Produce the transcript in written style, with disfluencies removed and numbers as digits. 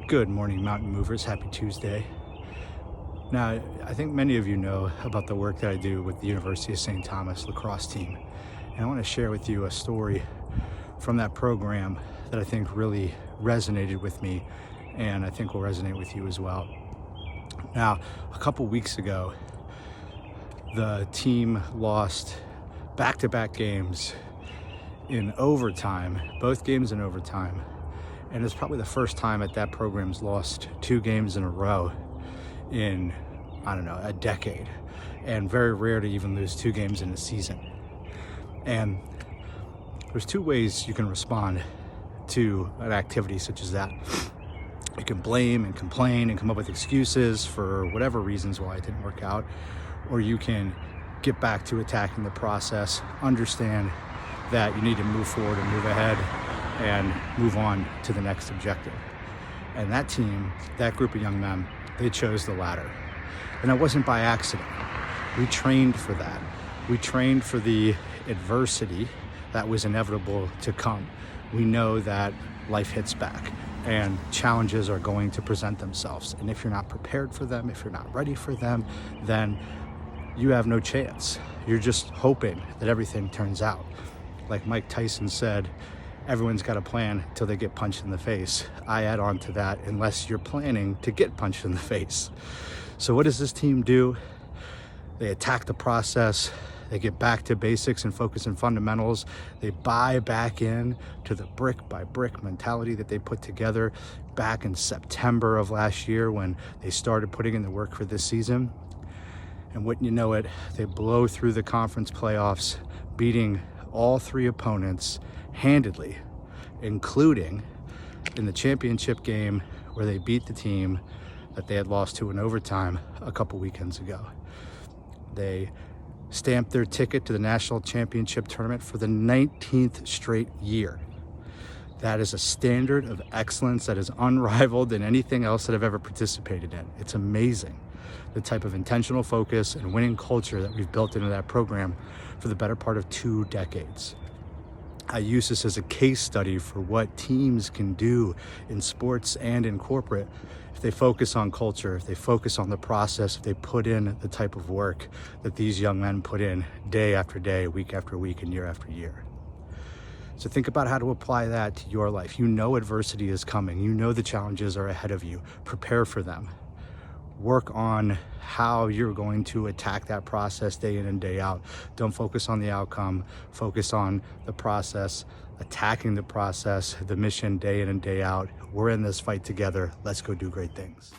Good morning, mountain movers. Happy Tuesday. Now, I think many of you know about the work that I do with the University of St. Thomas lacrosse team. And I want to share with you a story from that program that I think really resonated with me and I think will resonate with you as well. Now, a couple weeks ago, the team lost back-to-back games in overtime, both games in overtime. And it's probably the first time that program's lost two games in a row in, I don't know, a decade. And very rare to even lose two games in a season. And there's two ways you can respond to an activity such as that. You can blame and complain and come up with excuses for whatever reasons why it didn't work out. Or you can get back to attacking the process, understand that you need to move forward and move ahead and move on to the next objective. And that team, that group of young men, they chose the latter. And it wasn't by accident. We trained for that. We trained for the adversity that was inevitable to come. We know that life hits back and challenges are going to present themselves. And if you're not prepared for them, if you're not ready for them, then you have no chance. You're just hoping that everything turns out. Like Mike Tyson said, everyone's got a plan till they get punched in the face. I add on to that, unless you're planning to get punched in the face. So what does this team do? They attack the process. They get back to basics and focus on fundamentals. They buy back in to the brick by brick mentality that they put together back in September of last year when they started putting in the work for this season. And wouldn't you know it, they blow through the conference playoffs, beating all three opponents handedly, including in the championship game where they beat the team that they had lost to in overtime a couple weekends ago. They stamped their ticket to the national championship tournament for the 19th straight year. That is a standard of excellence that is unrivaled in anything else that I've ever participated in. It's amazing the type of intentional focus and winning culture that we've built into that program for the better part of 2 decades. I use this as a case study for what teams can do in sports and in corporate if they focus on culture, if they focus on the process, if they put in the type of work that these young men put in day after day, week after week, and year after year. So think about how to apply that to your life. You know adversity is coming. You know the challenges are ahead of you. Prepare for them. Work on how you're going to attack that process day in and day out. Don't focus on the outcome, focus on the process, attacking the process, the mission day in and day out. We're in this fight together. Let's go do great things.